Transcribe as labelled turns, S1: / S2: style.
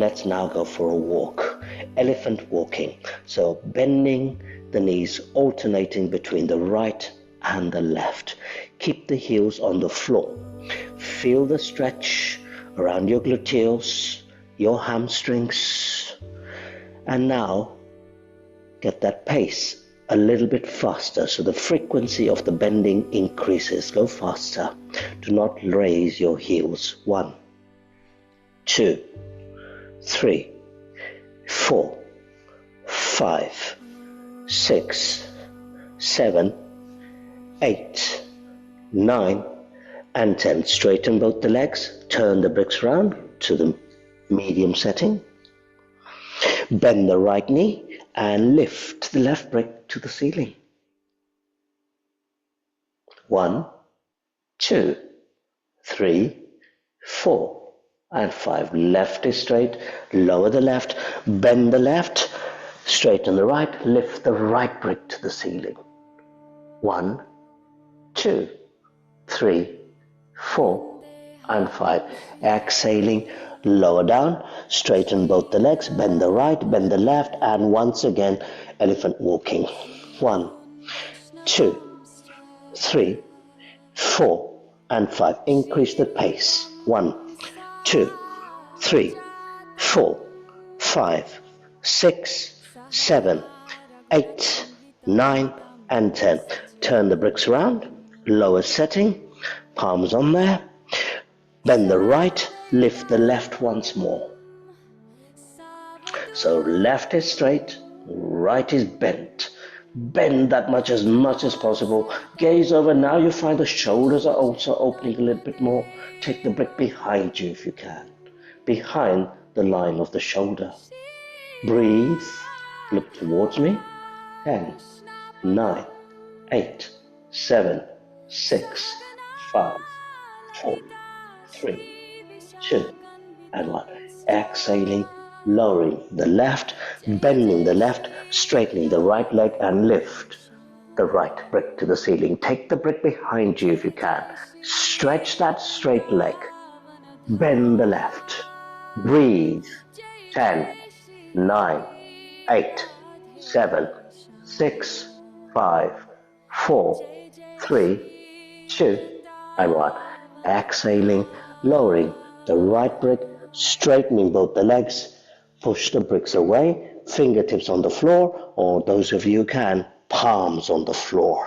S1: Let's now go for a walk, elephant walking. So bending the knees, alternating between the right and the left. Keep the heels on the floor. Feel the stretch around your gluteals, your hamstrings. And now get that pace a little bit faster so the frequency of the bending increases. Go faster. Do not raise your heels. 1, 2, 3, 4, 5, 6, 7, 8, 9, and 10. Straighten both the legs. Turn the bricks round to the medium setting. Bend the right knee and lift the left brick to the ceiling. 1, 2, 3, 4, and 5. Left is straight. Lower the left. Bend the left. Straighten the right. Lift the right brick to the ceiling. 1, 2, 3, 4, and 5. Exhaling. Lower down. Straighten both the legs. Bend the right. Bend the left. And once again, elephant walking. 1, 2, 3, 4, and 5. Increase the pace. 1, 2, 3, 4, 5, 6, 7, 8, 9, and 10. Turn the bricks around. Lower setting. Palms on there. Bend the right. Lift the left once more. So left is straight. Right is bent. Bend that much as possible. Gaze over. Now you find the shoulders are also opening a little bit more. Take the brick behind you if you can. Behind the line of the shoulder. Breathe. Look towards me. 10, 9, 8, 7, 6, 5, 4, 3, 2, and 1. Exhaling. Lowering the left, bending the left, straightening the right leg, and lift the right brick to the ceiling. Take the brick behind you if you can. Stretch that straight leg. Bend the left. Breathe. 10, 9, 8, 7, 6, 5, 4, 3, 2, and 1. Exhaling, lowering the right brick, straightening both the legs. Push the bricks away, fingertips on the floor, or those of you who can, palms on the floor.